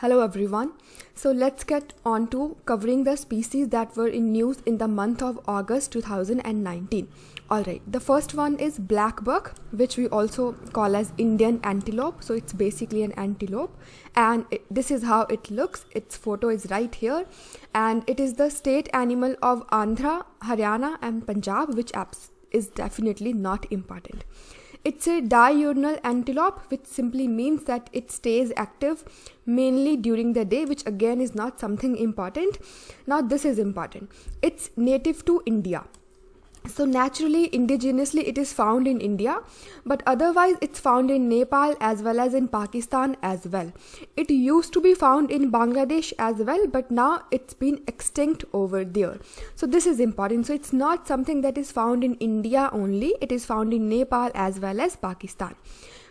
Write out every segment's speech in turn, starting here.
Hello everyone. So let's get on to covering the species that were in news in the month of August 2019. Alright, the first one is black buck, which we also call as Indian antelope. So it's basically an antelope, and this is how it looks. Its photo is right here, and it is the state animal of Andhra, Haryana and Punjab, which is definitely not important. It's a diurnal antelope, which simply means that it stays active mainly during the day, which again is not something important. Now this is important. It's native to India. So naturally, indigenously, it is found in India, but otherwise it's found in Nepal as well as in Pakistan as well. It used to be found in Bangladesh as well, but now it's been extinct over there. So this is important. So it's not something that is found in India only. It is found in Nepal as well as Pakistan.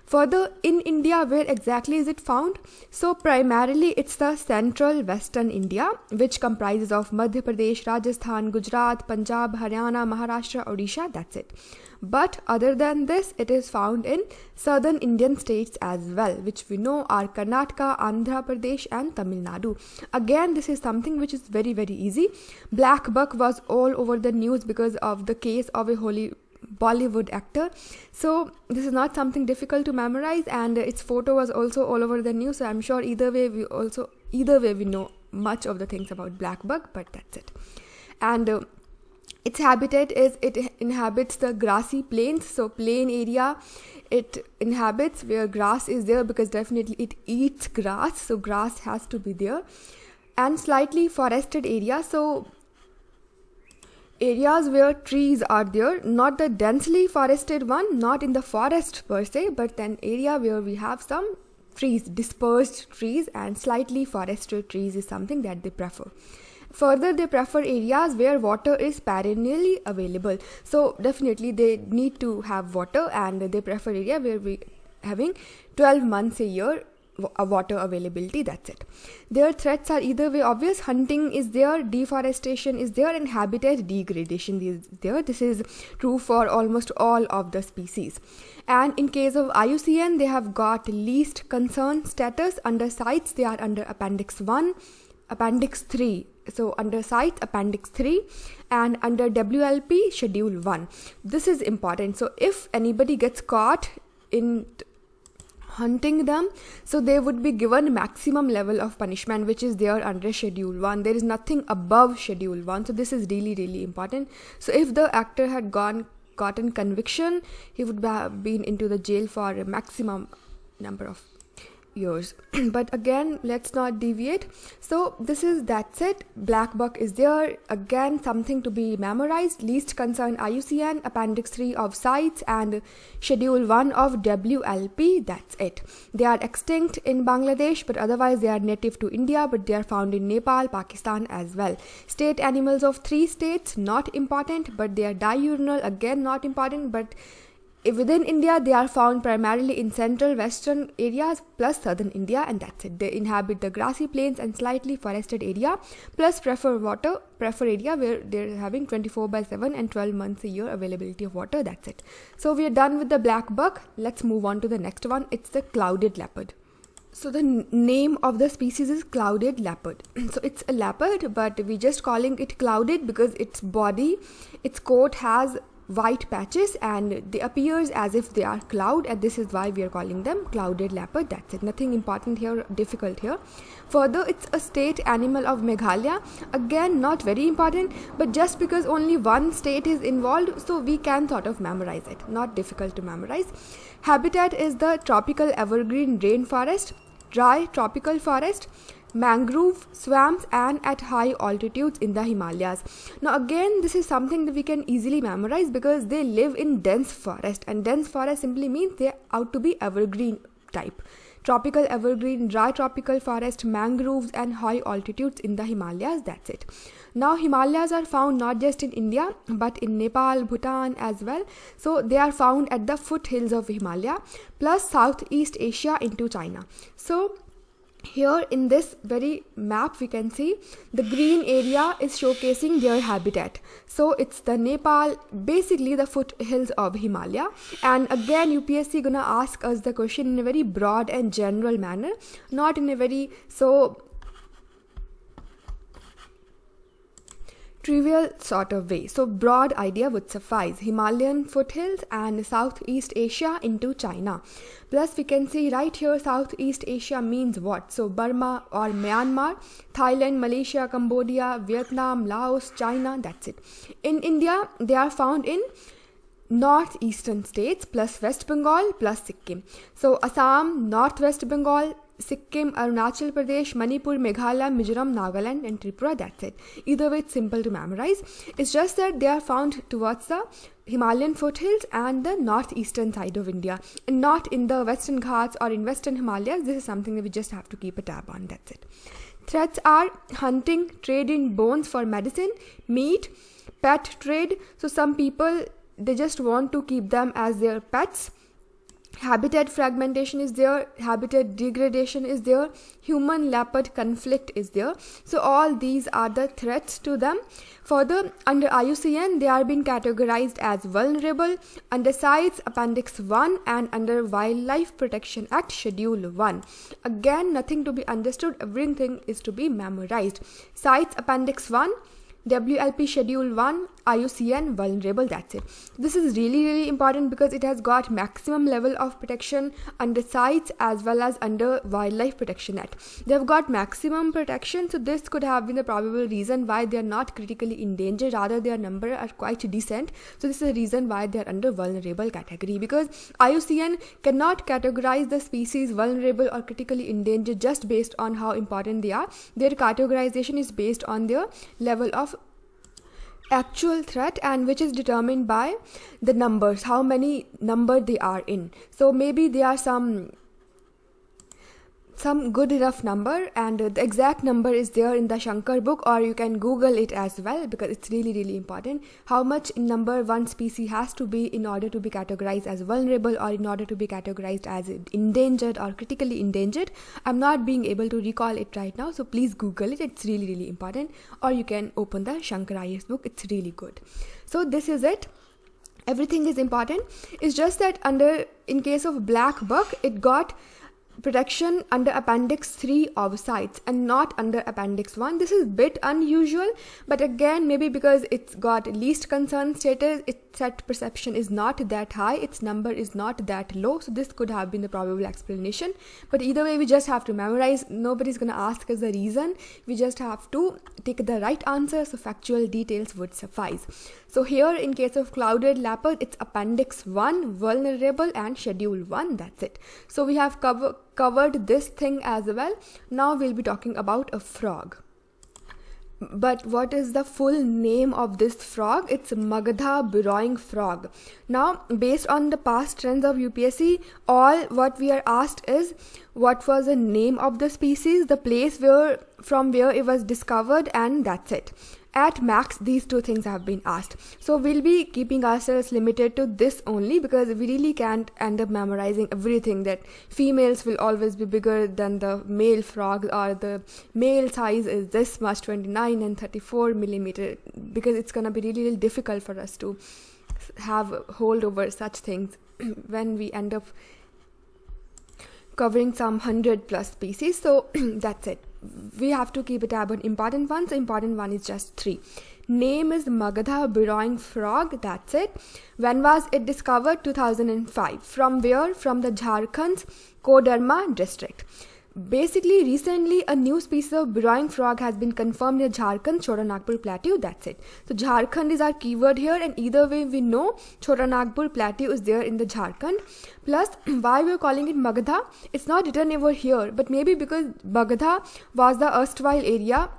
Further, in India, where exactly is it found? So primarily it's the central western India, which comprises of Madhya Pradesh, Rajasthan, Gujarat, Punjab, Haryana, Maharashtra, Odisha, that's it. But other than this, it is found in southern Indian states as well, which we know are Karnataka, Andhra Pradesh and Tamil Nadu. Again, this is something which is very, very easy. Black buck was all over the news because of the case of a Bollywood actor. So this is not something difficult to memorize, and its photo was also all over the news. So I'm sure either way we know much of the things about black buck, but that's it. And its habitat is it inhabits the grassy plains, so plain area it inhabits where grass is there, because definitely it eats grass, so grass has to be there, and slightly forested area, so areas where trees are there, not the densely forested one, not in the forest per se, but an area where we have some trees, dispersed trees, and slightly forested trees is something that they prefer. Further, they prefer areas where water is perennially available. So definitely they need to have water, and they prefer area where we having 12 months a year water availability, that's it. Their threats are either way obvious. Hunting is there, deforestation is there, and habitat degradation is there. This is true for almost all of the species. And in case of IUCN, they have got least concern status. Under CITES, they are under Appendix 1, Appendix 3. So under CITES, Appendix 3, and under WLP, Schedule 1. This is important. So if anybody gets caught in hunting them, so they would be given maximum level of punishment, which is there under Schedule 1. There is nothing above Schedule 1. So this is really, really important. So if the actor had gotten conviction, he would have been into the jail for a maximum number of years. But again, let's not deviate. So that's it. Black buck is there. Again, something to be memorized. Least concern IUCN, Appendix 3 of CITES, and Schedule 1 of WLP. That's it. They are extinct in Bangladesh, but otherwise they are native to India, but they are found in Nepal, Pakistan as well. State animals of 3 states, not important, but they are diurnal, again not important, but within India, they are found primarily in central western areas plus southern India, and that's it. They inhabit the grassy plains and slightly forested area, plus prefer area where they're having 24/7 and 12 months a year availability of water. That's it. So we are done with the black buck. Let's move on to the next one. It's the clouded leopard. So the name of the species is clouded leopard. So it's a leopard, but we're just calling it clouded because its coat has white patches and they appears as if they are cloud, and this is why we are calling them clouded leopard. That's it. Nothing important here, difficult here. Further, it's a state animal of Meghalaya. Again, not very important, but just because only one state is involved, so we can sort of memorize it. Not difficult to memorize. Habitat is the tropical evergreen rainforest, dry tropical forest, mangrove swamps, and at high altitudes in the Himalayas. Now again, this is something that we can easily memorize because they live in dense forest, and dense forest simply means they out to be evergreen type. Tropical evergreen, dry tropical forest, mangroves, and high altitudes in the Himalayas, that's it. Now Himalayas are found not just in India but in Nepal, Bhutan as well. So they are found at the foothills of Himalaya plus Southeast Asia into China. So Here in this very map we can see the green area is showcasing their habitat. So it's the Nepal, basically the foothills of Himalaya. And again UPSC gonna ask us the question in a very broad and general manner, not in a very trivial sort of way. So broad idea would suffice: Himalayan foothills and Southeast Asia into China. Plus we can see right here Southeast Asia means what? So Burma or Myanmar, Thailand, Malaysia, Cambodia, Vietnam, Laos, China, that's it. In India they are found in northeastern states plus West Bengal plus Sikkim. So Assam, Northwest Bengal, Sikkim, Arunachal Pradesh, Manipur, Meghalaya, Mizoram, Nagaland and Tripura, that's it. Either way it's simple to memorize. It's just that they are found towards the Himalayan foothills and the northeastern side of India, and not in the Western Ghats or in Western Himalayas. This is something that we just have to keep a tab on, that's it. Threats are hunting, trade in bones for medicine, meat, pet trade. So some people, they just want to keep them as their pets. Habitat fragmentation is there, habitat degradation is there, human leopard conflict is there. So all these are the threats to them. Further, under IUCN they are being categorized as vulnerable under CITES Appendix 1 and under Wildlife Protection Act Schedule 1. Again, nothing to be understood, everything is to be memorized. CITES Appendix 1, WLP Schedule 1, IUCN vulnerable, that's it. This is really important because it has got maximum level of protection under CITES as well as under Wildlife Protection Act. They have got maximum protection, so this could have been the probable reason why they are not critically endangered, rather their number are quite decent. So this is the reason why they are under vulnerable category, because IUCN cannot categorize the species vulnerable or critically endangered just based on how important they are. Their categorization is based on their level of actual threat, and which is determined by the numbers, how many number they are in. So maybe they are some good enough number, and the exact number is there in the Shankar book, or you can Google it as well, because it's really important how much in number one species has to be in order to be categorized as vulnerable or in order to be categorized as endangered or critically endangered. I'm not being able to recall it right now, so please Google it. It's really important, or you can open the Shankar IS book. It's really good. So this is it. Everything is important. It's just that in case of black buck, it got protection under Appendix 3 of CITES and not under Appendix 1. This is a bit unusual, but again, maybe because it's got least concern status, its threat perception is not that high, its number is not that low, so this could have been the probable explanation. But either way, we just have to memorize. Nobody's gonna ask us the reason. We just have to take the right answer, so factual details would suffice. So here, in case of clouded leopard, it's Appendix 1, vulnerable, and Schedule 1, that's it. So we have covered this thing as well. Now we'll be talking about a frog. But what is the full name of this frog? It's Magadha burrowing frog. Now, based on the past trends of UPSC, all what we are asked is what was the name of the species, the place from where it was discovered, and that's it. At max, these two things have been asked. So we'll be keeping ourselves limited to this only, because we really can't end up memorizing everything, that females will always be bigger than the male frog, or the male size is this much, 29 and 34 millimeter, because it's gonna be really difficult for us to have hold over such things when we end up covering some 100+ species. So that's it. We have to keep a tab on important ones. The important one is just 3. Name is Magadha burrowing frog, that's it. When was it discovered? 2005. From where? From the Jharkhand's Koderma district. Basically, recently a new species of burrowing frog has been confirmed in Jharkhand, Chota Nagpur Plateau, that's it. So Jharkhand is our keyword here, and either way we know Chota Nagpur Plateau is there in the Jharkhand. Plus, why we're calling it Magadha? It's not written over here, but maybe because Magadha was the erstwhile area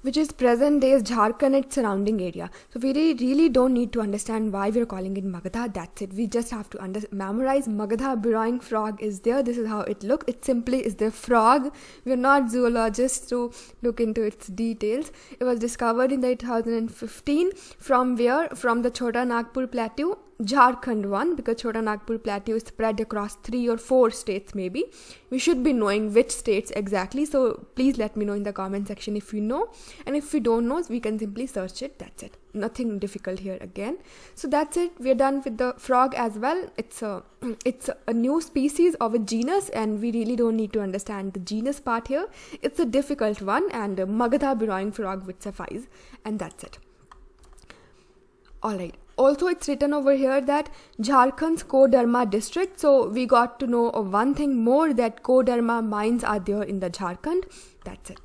which is present day Jharkhand and its surrounding area. So we really don't need to understand why we're calling it Magadha, that's it. We just have to memorize Magadha burrowing frog is there. This is how it looks. It simply is the frog. We're not zoologists to look into its details. It was discovered in the 2015. From where? From the Chota Nagpur Plateau Jharkhand one, because Chota Nagpur Plateau is spread across 3 or 4 states maybe. We should be knowing which states exactly, so please let me know in the comment section if you know, and if we don't know, we can simply search it. That's it. Nothing difficult here again. So that's it. We're done with the frog as well. It's a new species of a genus, and we really don't need to understand the genus part here. It's a difficult one, and Magadha burrowing frog would suffice, and that's it. Alright. Also, it's written over here that Jharkhand's Koderma district. So we got to know one thing more, that Koderma mines are there in the Jharkhand. That's it.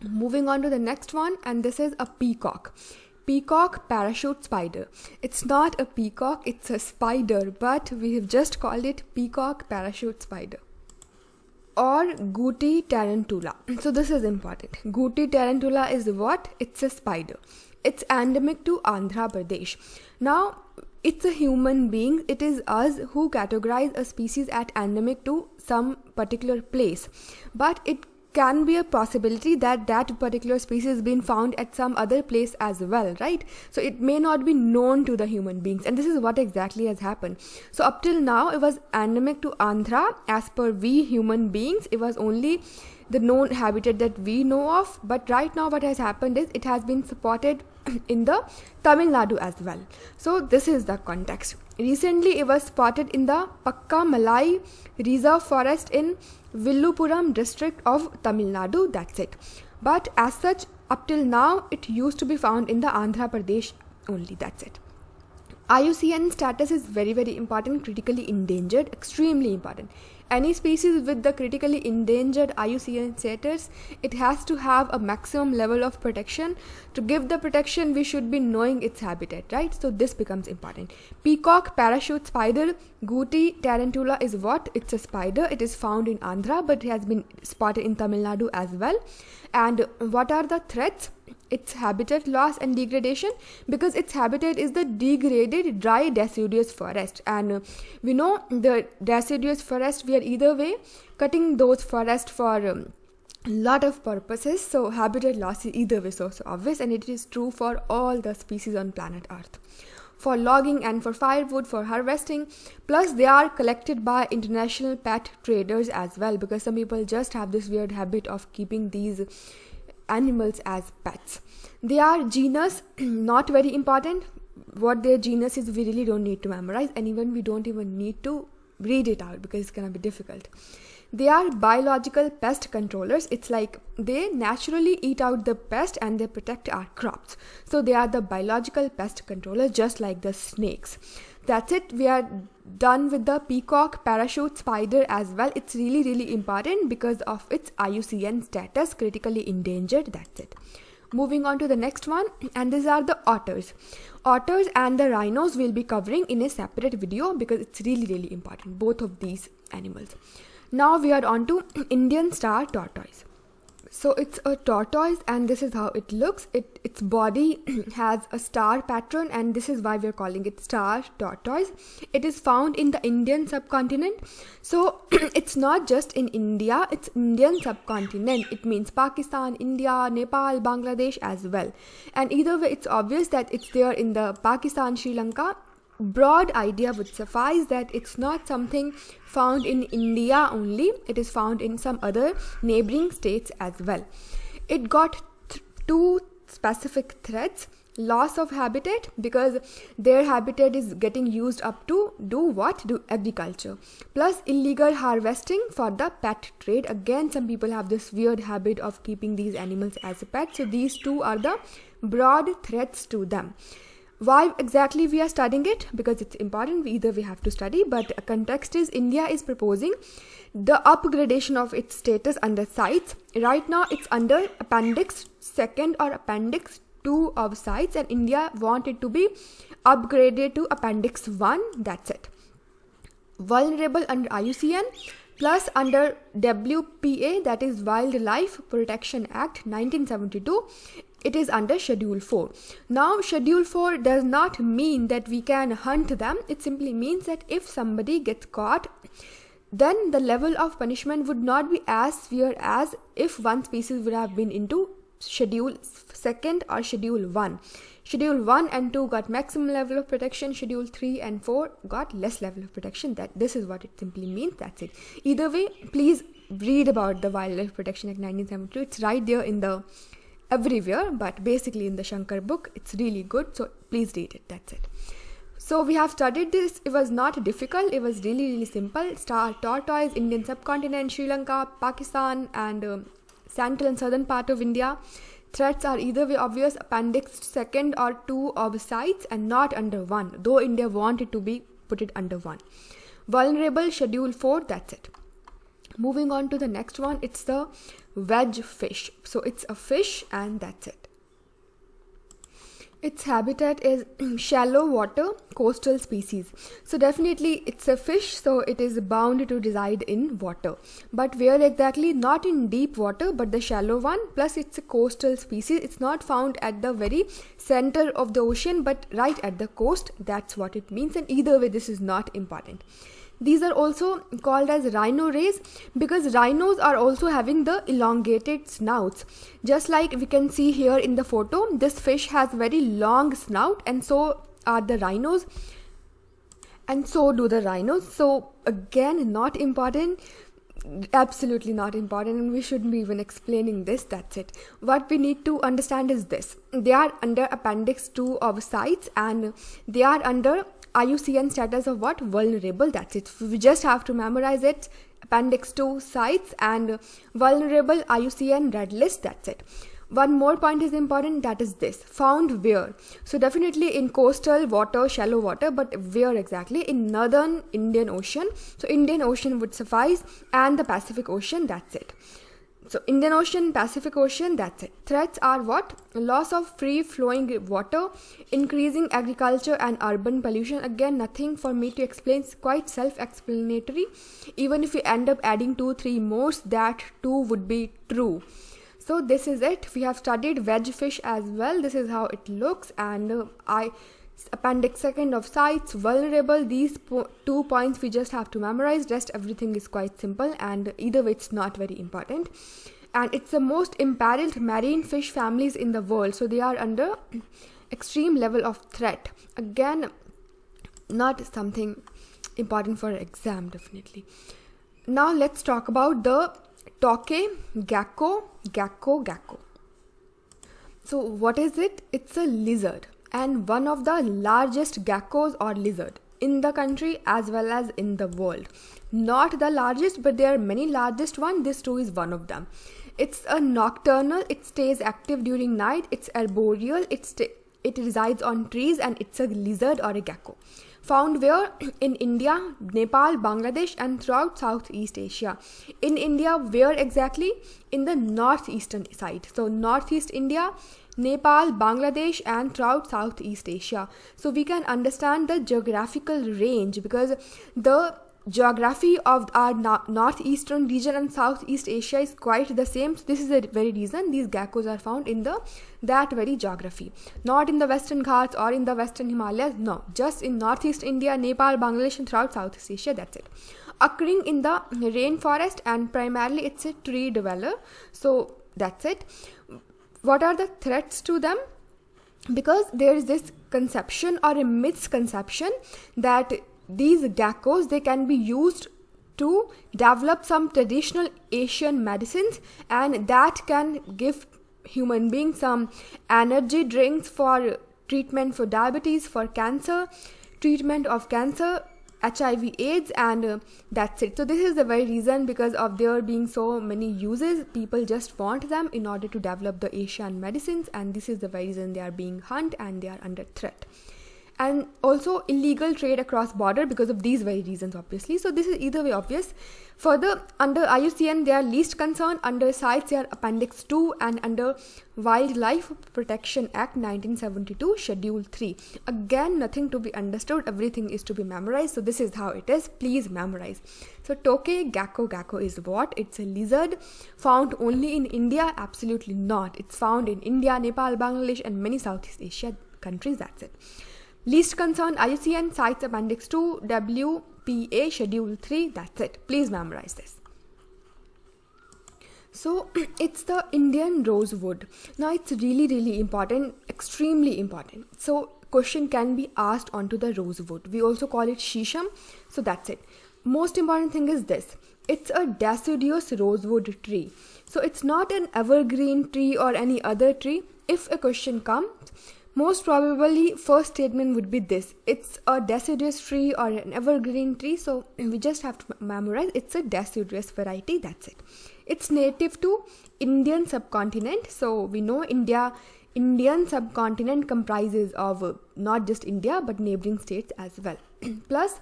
Moving on to the next one, and this is a peacock. Peacock parachute spider. It's not a peacock, it's a spider, but we have just called it peacock parachute spider. Or Guti tarantula. So this is important. Guti tarantula is what? It's a spider. It's endemic to Andhra Pradesh. Now, it's a human being. It is us who categorize a species as endemic to some particular place. But it can be a possibility that that particular species has been found at some other place as well, right? So it may not be known to the human beings, and this is what exactly has happened. So up till now, it was endemic to Andhra. As per we human beings, it was only the known habitat that we know of, but right now what has happened is it has been spotted in the Tamil Nadu as well. So this is the context. Recently it was spotted in the Pakka Malai Reserve Forest in Villupuram district of Tamil Nadu. That's it. But as such, up till now it used to be found in the Andhra Pradesh only. That's it. IUCN status is very, very important. Critically endangered, extremely important. Any species with the critically endangered IUCN status, it has to have a maximum level of protection. To give the protection, we should be knowing its habitat, right? So this becomes important. Peacock parachute spider, Guti tarantula is what? It's a spider. It is found in Andhra, but it has been spotted in Tamil Nadu as well. And what are the threats? Its habitat loss and degradation, because its habitat is the degraded dry deciduous forest, and we know the deciduous forest, we are either way cutting those forests for lot of purposes, so habitat loss is either way so obvious, and it is true for all the species on planet Earth. For logging and for firewood, for harvesting, plus they are collected by international pet traders as well, because some people just have this weird habit of keeping these animals as pets. They are genus, not very important. What their genus is, we really don't need to memorize, and even we don't even need to read it out because it's gonna be difficult. They are biological pest controllers. It's like they naturally eat out the pest and they protect our crops. So they are the biological pest controllers, just like the snakes. That's it. We are done with the peacock parachute spider as well. It's really, really important because of its IUCN status, critically endangered. That's it. Moving on to the next one, and these are the otters. Otters and the rhinos will be covering in a separate video because it's really, really important, both of these animals. Now we are on to Indian star tortoise. So it's a tortoise, and this is how it looks. Its body has a star pattern, and this is why we are calling it star tortoise. It is found in the Indian subcontinent. So it's not just in India, it's Indian subcontinent. It means Pakistan, India, Nepal, Bangladesh as well. And either way, it's obvious that it's there in the Pakistan, Sri Lanka. Broad idea would suffice that it's not something found in India only, it is found in some other neighboring states as well. It got two specific threats: loss of habitat, because their habitat is getting used up to do agriculture, plus illegal harvesting for the pet trade. Again, some people have this weird habit of keeping these animals as a pet, so these two are the broad threats to them. Why exactly we are studying it? Because it's important. Either we have to study, but context is India is proposing the upgradation of its status under CITES. Right now it's under Appendix 2 or Appendix 2 of CITES, and India want it to be upgraded to Appendix 1. That's it. Vulnerable under IUCN, plus under WPA, that is Wildlife Protection Act 1972. It is under Schedule 4. Now, Schedule 4 does not mean that we can hunt them. It simply means that if somebody gets caught, then the level of punishment would not be as severe as if one species would have been into Schedule 2nd or Schedule 1. Schedule 1 and 2 got maximum level of protection. Schedule 3 and 4 got less level of protection. This is what it simply means. That's it. Either way, please read about the Wildlife Protection Act 1972. It's right there in the everywhere, but basically in the Shankar book, it's really good. So please read it. That's it. So we have studied this. It was not difficult. It was really simple. Star tortoise, Indian subcontinent, Sri Lanka, Pakistan, and central and southern part of India. Threats are either way obvious, appendix 2nd or 2 of sites, and not under 1, though India wanted to be put it under 1. Vulnerable, Schedule 4, that's it. Moving on to the next one, it's the wedge fish. So it's a fish and that's it. Its habitat is shallow water coastal species. So definitely it's a fish, so it is bound to reside in water. But where exactly? Not in deep water, but the shallow one. Plus it's a coastal species. It's not found at the very center of the ocean, but right at the coast. That's what it means. And either way, this is not important. These are also called as rhino rays because rhinos are also having the elongated snouts. Just like we can see here in the photo, this fish has very long snout, and so are the rhinos, and so do the rhinos. So again, not important, absolutely not important, and we shouldn't be even explaining this. That's it. What we need to understand is this: they are under appendix 2 of CITES, and they are under IUCN status of what? Vulnerable. That's it. We just have to memorize it. Appendix 2 CITES and vulnerable IUCN red list. That's it. One more point is important, that is this: found where? So definitely in coastal water, shallow water, but where exactly? In northern Indian Ocean. So Indian Ocean would suffice, and the Pacific Ocean. That's it. So Indian Ocean, Pacific Ocean, that's it. Threats are what? Loss of free flowing water, increasing agriculture and urban pollution. Again, nothing for me to explain. It's quite self-explanatory. Even if we end up adding 2-3 more, that too would be true. So this is it. We have studied wedge fish as well. This is how it looks, and appendix 2nd of CITES, vulnerable. These 2 points we just have to memorize. Rest everything is quite simple, and either way it's not very important. And it's the most imperiled marine fish families in the world, so they are under extreme level of threat. Again, not something important for exam, definitely. Now let's talk about the tokay gecko. So what is it? It's a lizard, and one of the largest geckos or lizard in the country as well as in the world. Not the largest, but there are many largest one. This too is one of them. It's a nocturnal. It stays active during night. It's arboreal. It resides on trees, and it's a lizard or a gecko. Found where? In India, Nepal, Bangladesh, and throughout Southeast Asia. In India, where exactly? In the northeastern side. So Northeast India, Nepal, Bangladesh, and throughout Southeast Asia. So we can understand the geographical range, because the geography of our northeastern region and Southeast Asia is quite the same. So this is the very reason these geckos are found in that very geography. Not in the Western Ghats or in the Western Himalayas. No, just in Northeast India, Nepal, Bangladesh, and throughout Southeast Asia. That's it. Occurring in the rainforest, and primarily it's a tree dweller. So that's it. What are the threats to them? Because there is this conception or a misconception that these geckos, they can be used to develop some traditional Asian medicines, and that can give human beings some energy drinks for treatment for diabetes, for cancer, treatment of cancer, HIV AIDS, and that's it. So this is the very reason, because of there being so many uses, people just want them in order to develop the Asian medicines, and this is the very reason they are being hunted and they are under threat. And also illegal trade across border because of these very reasons, obviously. So this is either way obvious. Further, under IUCN they are least concern, under CITES they are appendix 2, and under Wildlife Protection Act 1972 schedule 3. Again, nothing to be understood, everything is to be memorized. So this is how it is. Please memorize. So tokay gecko is what? It's a lizard found only in India? Absolutely not. It's found in India, Nepal, Bangladesh, and many Southeast Asia countries. That's it. Least concern, IUCN CITES appendix 2 WPA schedule 3. That's it. Please memorize this. So it's the Indian rosewood. Now it's really important, extremely important. So question can be asked onto the rosewood. We also call it shisham. So that's it. Most important thing is this. It's a deciduous rosewood tree. So it's not an evergreen tree or any other tree. If a question comes, most probably first statement would be this. It's a deciduous tree or an evergreen tree. So we just have to memorize it's a deciduous variety. That's it. It's native to Indian subcontinent. So we know Indian subcontinent comprises of not just India but neighboring states as well. Plus,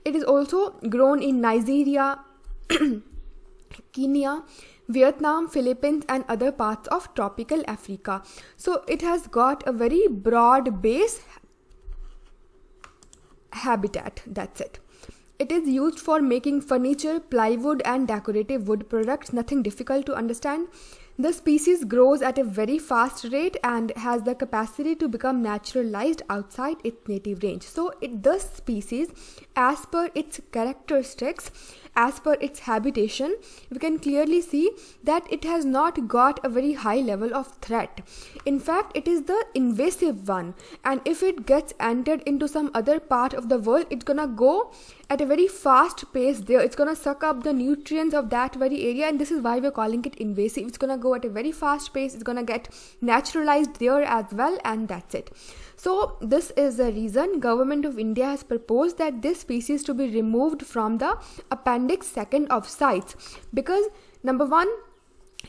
it is also grown in Nigeria, Kenya, Vietnam, Philippines and other parts of tropical Africa. So it has got a very broad base habitat. That's it. It is used for making furniture, plywood and decorative wood products. Nothing difficult to understand. The species grows at a very fast rate and has the capacity to become naturalized outside its native range. So the species, as per its characteristics, as per its habitation, we can clearly see that it has not got a very high level of threat. In fact, it is the invasive one, and if it gets entered into some other part of the world, it's gonna go at a very fast pace there. It's gonna suck up the nutrients of that very area, and this is why we're calling it invasive. It's gonna go at a very fast pace. It's gonna get naturalized there as well, and that's it. So this is the reason Government of India has proposed that this species to be removed from the Appendix 2 of CITES, because number one,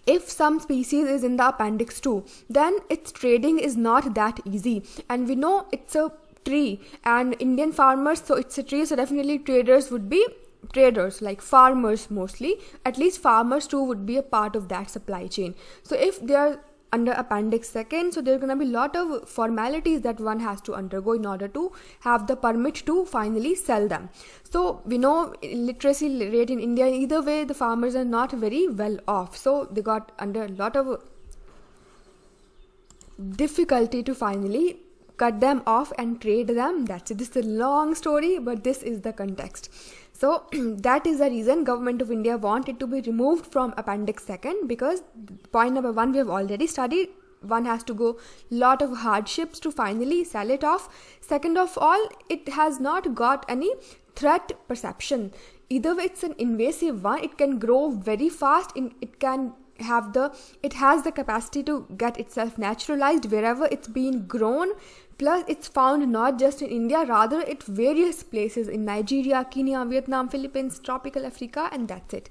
if some species is in the Appendix 2, then its trading is not that easy, and we know it's a tree and Indian farmers, so it's a tree, so definitely traders would be traders, like farmers mostly. At least farmers too would be a part of that supply chain. So if they are under Appendix 2, so there are going to be a lot of formalities that one has to undergo in order to have the permit to finally sell them. So we know literacy rate in India, either way the farmers are not very well off, so they got under a lot of difficulty to finally cut them off and trade them. That's it. This is a long story, but this is the context. So that is the reason Government of India want it to be removed from Appendix 2, because point number 1 we have already studied. One has to go lot of hardships to finally sell it off. Second of all, it has not got any threat perception. Either way, it's an invasive one. It can grow very fast. It has the capacity to get itself naturalized wherever it's been grown. Plus, it's found not just in India, rather at various places in Nigeria, Kenya, Vietnam, Philippines, tropical Africa, and that's it.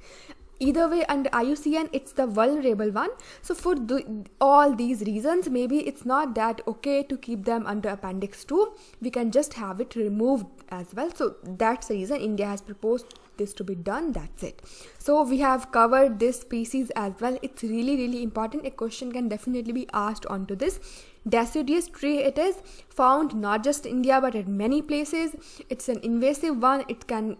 Either way, under IUCN, it's the vulnerable one. So for all these reasons, maybe it's not that okay to keep them under Appendix 2. We can just have it removed as well. So that's the reason India has proposed this to be done. That's it. So we have covered this species as well. It's really important. A question can definitely be asked onto this. Deciduous tree it is, found not just in India but at many places. It's an invasive one. It can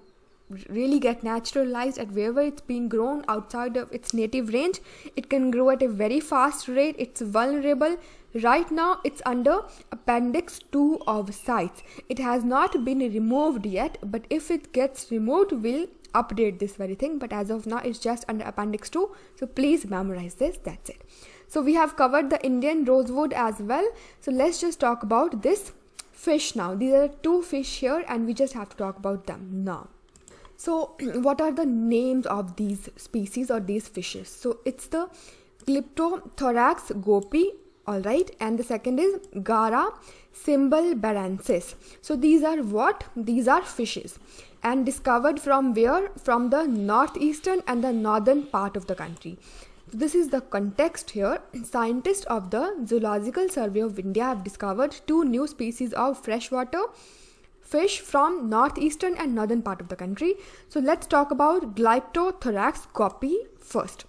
really get naturalized at wherever it's been grown outside of its native range. It can grow at a very fast rate. It's vulnerable. Right now it's under Appendix 2 of CITES. It has not been removed yet, but if it gets removed, we'll update this very thing. But as of now, it's just under Appendix 2. So please memorize this. That's it. So we have covered the Indian rosewood as well. So let's just talk about this fish now. These are 2 fish here and we just have to talk about them now. So what are the names of these species or these fishes? So it's the Glyptothorax gopi, alright, and the second is Gara cymbalbarensis. So these are what? These are fishes, and discovered from where? From the northeastern and the northern part of the country. This is the context here. Scientists of the Zoological Survey of India have discovered 2 new species of freshwater fish from northeastern and northern part of the country. So let's talk about Glyptothorax gopi first.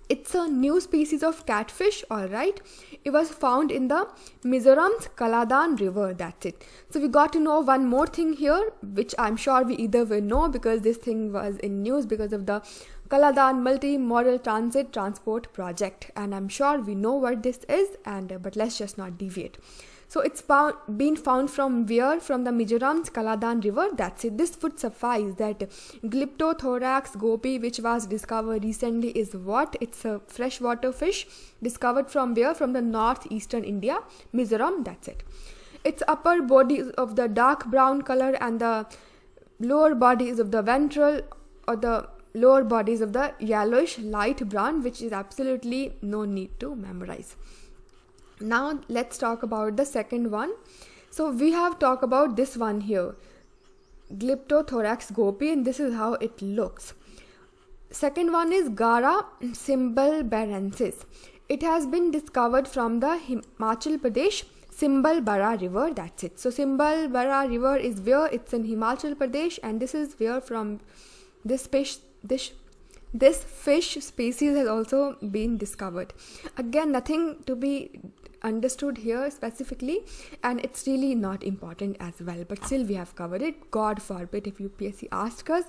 It's a new species of catfish, alright. It was found in the Mizoram's Kaladan River. That's it. So we got to know one more thing here, which I'm sure we either will know because this thing was in news because of the Kaladan Multi-Modal Transport Project, and I'm sure we know what this is, but let's just not deviate. So it's been found from where? From the Mizoram's Kaladan River. That's it. This would suffice that Glyptothorax gopi, which was discovered recently, is what? It's a freshwater fish discovered from where? From the northeastern India, Mizoram. That's it. Its upper body is of the dark brown color and the lower body is of the ventral, or the lower bodies of the yellowish light brown, which is absolutely no need to memorize. Now let's talk about the second one. So we have talked about this one here, Glyptothorax gopi, and this is how it looks. Second one is Gara cymbalbarensis. It has been discovered from the Himachal Pradesh Cymbalbara river. That's it. So Cymbalbara river is where? It's in Himachal Pradesh, and this is where from this fish species has also been discovered. Again, nothing to be understood here specifically, and it's really not important as well, but still we have covered it. God forbid if UPSC asks us,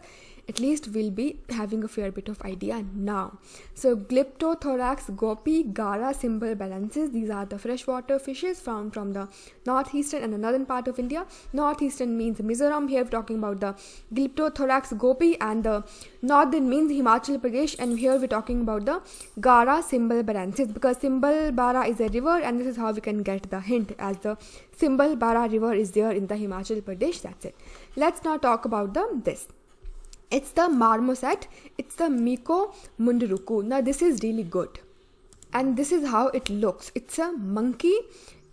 at least we'll be having a fair bit of idea now. So Glyptothorax gopi, Gara cymbalbarensis, these are the freshwater fishes found from the northeastern and the northern part of India. Northeastern means Mizoram. Here we're talking about the Glyptothorax gopi, and the northern means Himachal Pradesh, and here we're talking about the Gara cymbalbarensis, because Cymbalbara is a river, and this is how we can get the hint, as the Cymbalbara river is there in the Himachal Pradesh. That's it. Let's now talk about this. It's the marmoset. It's the Miko munduruku. Now this is really good, and this is how it looks. It's a monkey.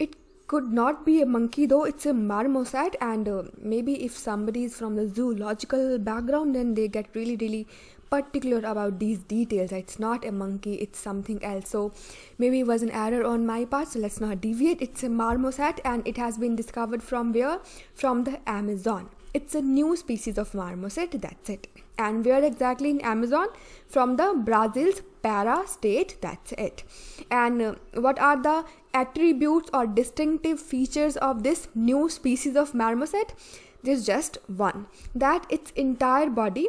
It could not be a monkey though. It's a marmoset, and maybe if somebody is from the zoological background, then they get really particular about these details. It's not a monkey, it's something else. So maybe it was an error on my part, so let's not deviate. It's a marmoset, and it has been discovered from where? From the Amazon. It's a new species of marmoset. That's it. And where exactly in Amazon? From the Brazil's Para state. That's it. And what are the attributes or distinctive features of this new species of marmoset? There's just one, that its entire body,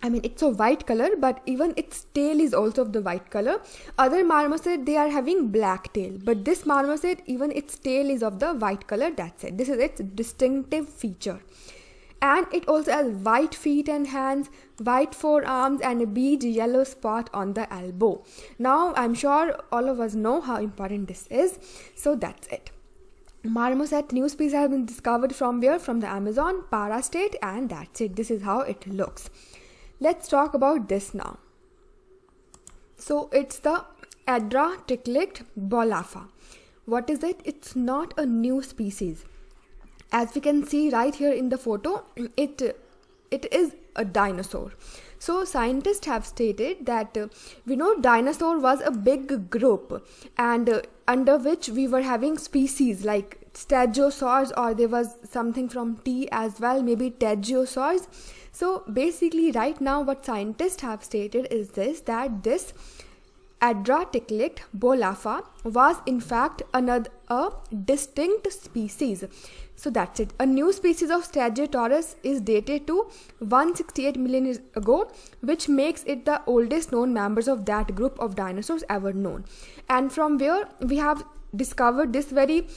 it's a white color, but even its tail is also of the white color. Other marmoset, they are having black tail, but this marmoset, even its tail is of the white color. That's it. This is its distinctive feature. And it also has white feet and hands, white forearms, and a beige yellow spot on the elbow. Now, I'm sure all of us know how important this is. So that's it. Marmoset new species has been discovered from where? From the Amazon, Para state, and that's it. This is how it looks. Let's talk about this now. So it's the Adraticlic bolafa. What is it? It's not a new species. As we can see right here in the photo, it is a dinosaur. So scientists have stated that we know dinosaur was a big group, and under which we were having species like stegosaurs, or there was something from T as well, maybe pterosaurs. So basically right now what scientists have stated is this, that this Adraticlic bolafa was in fact a distinct species. So that's it. A new species of Stegosaurus is dated to 168 million years ago, which makes it the oldest known members of that group of dinosaurs ever known. And from where we have discovered this very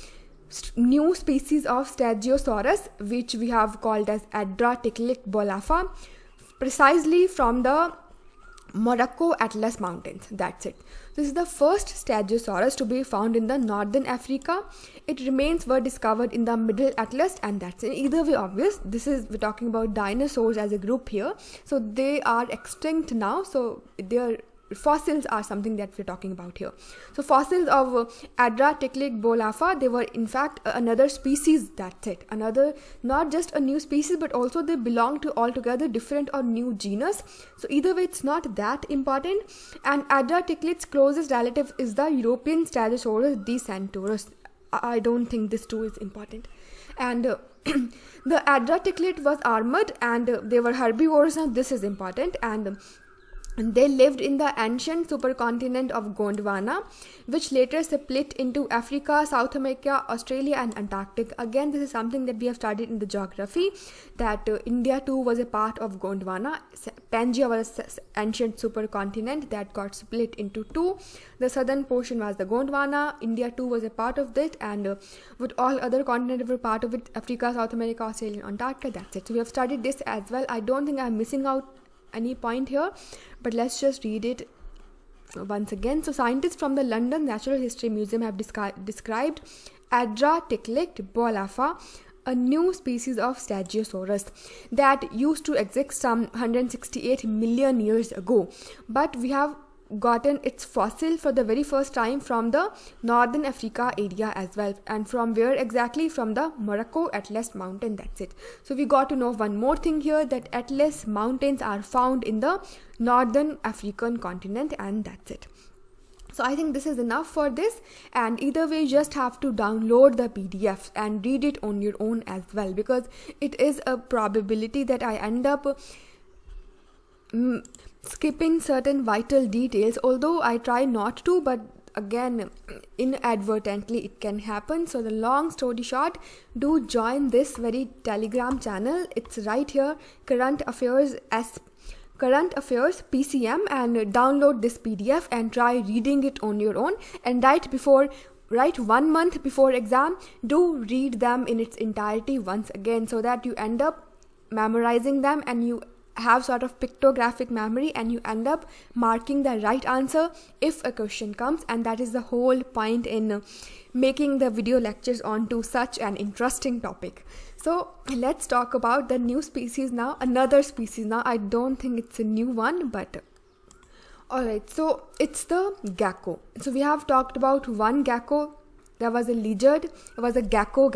new species of Stegosaurus, which we have called as Adraticlic bolafa, precisely from the Morocco Atlas Mountains. That's it. This is the first Stegosaurus to be found in the northern Africa. Its remains were discovered in the Middle Atlas, and that's it. Either way obvious. We're talking about dinosaurs as a group here. So they are extinct now. So their fossils are something that we're talking about here. So fossils of Adraticlic bolafa, they were in fact another species. That's it. Another, not just a new species, but also they belong to altogether different or new genus. So either way, it's not that important. And Adraticlic's closest relative is the European Stegosaurus decenturus. I don't think this too is important. And the Adraticlid was armored, and they were herbivores. Now this is important. And They lived in the ancient supercontinent of Gondwana, which later split into Africa, South America, Australia, and Antarctica. Again, this is something that we have studied in the geography, that India too was a part of Gondwana. Pangaea was an ancient supercontinent that got split into two. The southern portion was the Gondwana. India too was a part of it, and with all other continents were part of it: Africa, South America, Australia, and Antarctica. That's it. So we have studied this as well. I don't think I'm missing out any point here, but let's just read it once again. So scientists from the London Natural History Museum have described Adraticlic boalafa, a new species of Stegosaurus that used to exist some 168 million years ago, but we have gotten its fossil for the very first time from the northern Africa area as well. And from where exactly? From the Morocco Atlas mountain. That's it. So we got to know one more thing here, that Atlas mountains are found in the northern African continent, and that's it. So I think this is enough for this, and either way you just have to download the PDF and read it on your own as well, because it is a probability that I end up skipping certain vital details, although I try not to, but again inadvertently it can happen. So the long story short, do join this very Telegram channel. It's right here, Current Affairs PCM, and download this PDF and try reading it on your own. And right 1 month before exam, do read them in its entirety once again, so that you end up memorizing them and you have sort of pictographic memory, and you end up marking the right answer if a question comes. And that is the whole point in making the video lectures onto such an interesting topic. So let's talk about the new species now, another species now. I don't think it's a new one, but alright, so it's the gecko. So we have talked about one gecko. There was a lizard, there was a gecko,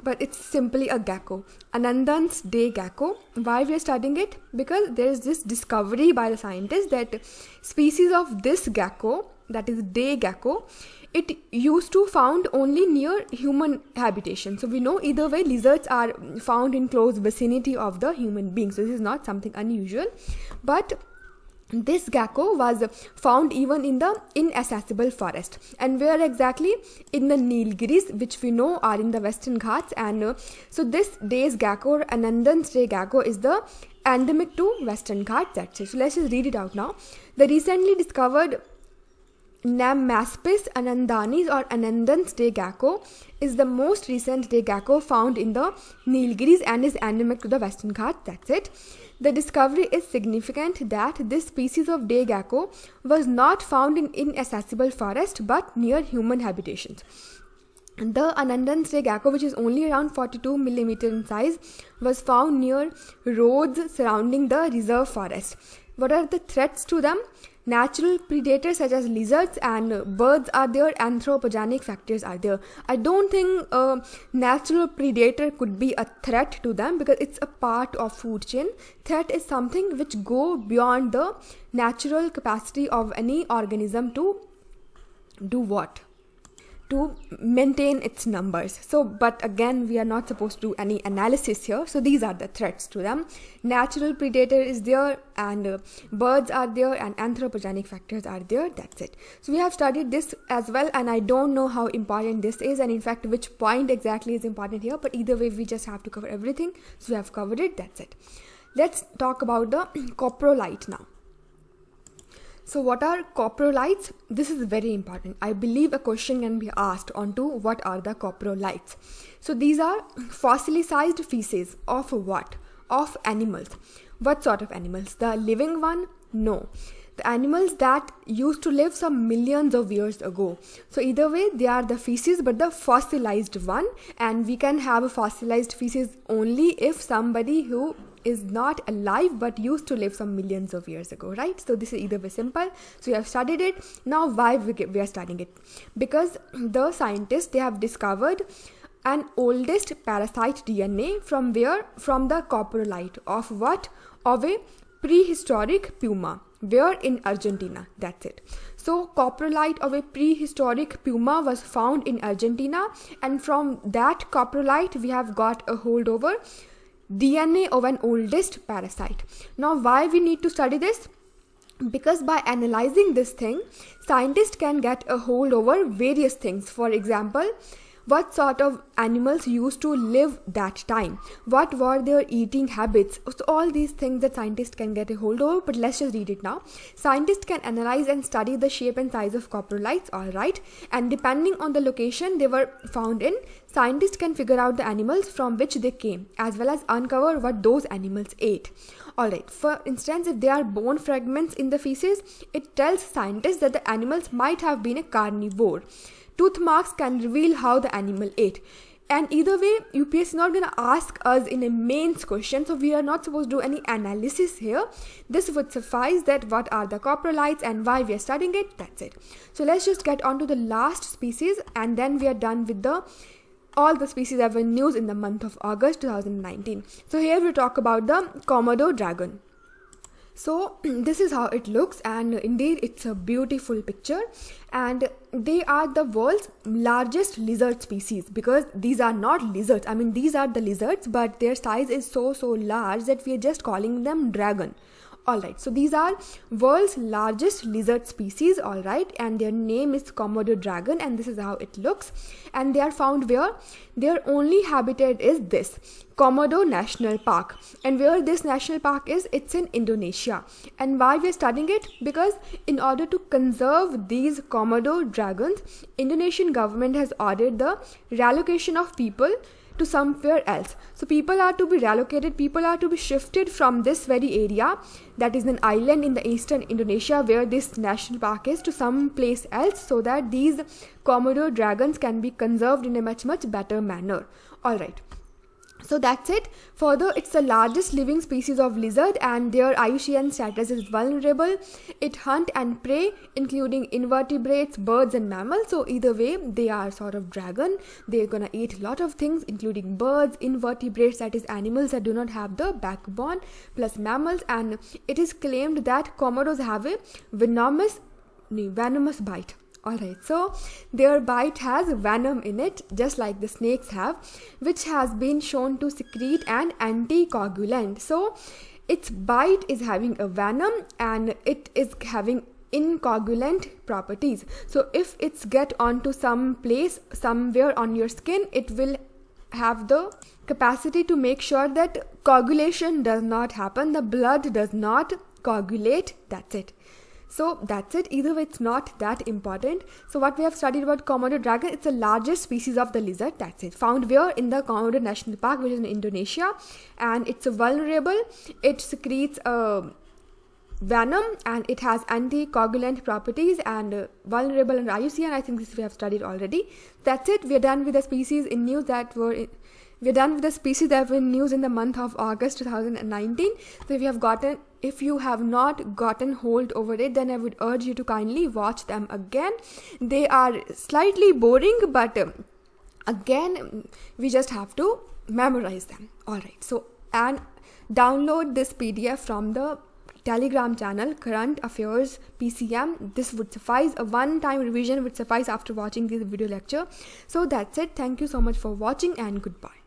but it's simply a gecko. Anandan's day gecko. Why we are studying it? Because there is this discovery by the scientists that species of this gecko, that is day gecko, it used to found only near human habitation. So we know either way lizards are found in close vicinity of the human beings. So this is not something unusual, but this gecko was found even in the inaccessible forest. And where exactly? In the Nilgiris, which we know are in the Western Ghats. And so this day's gecko, or Anandan's day gecko, is the endemic to Western Ghats. That's it. So let's just read it out now. The recently discovered Nemmaspis anandanis, or Anandan's day gecko, is the most recent day gecko found in the Nilgiris and is endemic to the Western Ghats. That's it. The discovery is significant that this species of day gecko was not found in inaccessible forest but near human habitations. The Anandan's day gecko, which is only around 42 millimeter in size, was found near roads surrounding the reserve forest. What are the threats to them? Natural predators such as lizards and birds are there. Anthropogenic factors are there. I don't think a natural predator could be a threat to them, because it's a part of food chain. Threat is something which go beyond the natural capacity of any organism to do what? To maintain its numbers. So, but again, we are not supposed to do any analysis here. So these are the threats to them. Natural predator is there, and birds are there, and anthropogenic factors are there. That's it. So we have studied this as well, and I don't know how important this is, and in fact which point exactly is important here, but either way we just have to cover everything. So we have covered it. That's it. Let's talk about the coprolite now. So what are coprolites? This is very important. I believe a question can be asked onto what are the coprolites. So these are fossilized feces of what? Of animals. What sort of animals? The living one? No. The animals that used to live some millions of years ago. So either way, they are the feces, but the fossilized one. And we can have a fossilized feces only if somebody who is not alive but used to live some millions of years ago, right? So this is either way simple. So we have studied it. Now why we are studying it? Because the scientists, they have discovered an oldest parasite DNA from where? From the coprolite of what? Of a prehistoric puma. Where? In Argentina. That's it. So coprolite of a prehistoric puma was found in Argentina, and from that coprolite we have got a holdover DNA of an oldest parasite. Now why we need to study this? because by analyzing this thing, scientists can get a hold over various things. For example, what sort of animals used to live that time, what were their eating habits. So all these things that scientists can get a hold over, but let's just read it now. Scientists can analyze and study the shape and size of coprolites, alright, and depending on the location they were found in, scientists can figure out the animals from which they came, as well as uncover what those animals ate. Alright, for instance, if there are bone fragments in the feces, it tells scientists that the animals might have been a carnivore. Tooth marks can reveal how the animal ate. And either way, UPSC is not going to ask us in a mains question, so we are not supposed to do any analysis here. This would suffice that what are the coprolites and why we are studying it, that's it. So let's just get on to the last species, and then we are done with all the species that were in news in the month of August 2019. So here we talk about the Komodo dragon. So this is how it looks, and indeed it's a beautiful picture, and they are the world's largest lizard species, because these are not lizards. I mean, these are the lizards, but their size is so large that we are just calling them dragon. Alright, so these are world's largest lizard species, alright, and their name is Komodo dragon, and this is how it looks. And they are found where? Their only habitat is this Komodo National Park. And where this national park is, it's in Indonesia. And why we are studying it? Because in order to conserve these Komodo dragons, Indonesian government has ordered the relocation of people to somewhere else. So people are to be relocated, people are to be shifted from this very area, that is an island in the eastern Indonesia where this national park is, to some place else, so that these Komodo dragons can be conserved in a much better manner. Alright. So that's it. Further, it's the largest living species of lizard, and their IUCN status is vulnerable. It hunt and prey, including invertebrates, birds and mammals. So either way, they are sort of dragon. They're gonna eat a lot of things, including birds, invertebrates, that is animals that do not have the backbone, plus mammals. And it is claimed that Komodos have a venomous bite. Alright, so their bite has venom in it, just like the snakes have, which has been shown to secrete an anticoagulant. So its bite is having a venom, and it is having incoagulant properties. So if it's get onto some place somewhere on your skin, it will have the capacity to make sure that coagulation does not happen, the blood does not coagulate. That's it. So that's it. Either way, it's not that important. So what we have studied about Komodo dragon, it's the largest species of the lizard. That's it. Found where? In the Komodo National Park, which is in Indonesia, and it's vulnerable. It secretes venom, and it has anticoagulant properties, and vulnerable under IUCN. I think this we have studied already. That's it. We are done with the species in news that were We're done with the species that were in news in the month of August 2019. So if you have not gotten hold over it, then I would urge you to kindly watch them again. They are slightly boring, but again, we just have to memorize them. Alright, so and download this PDF from the Telegram channel, Current Affairs PCM. This would suffice. A one-time revision would suffice after watching this video lecture. So that's it. Thank you so much for watching, and goodbye.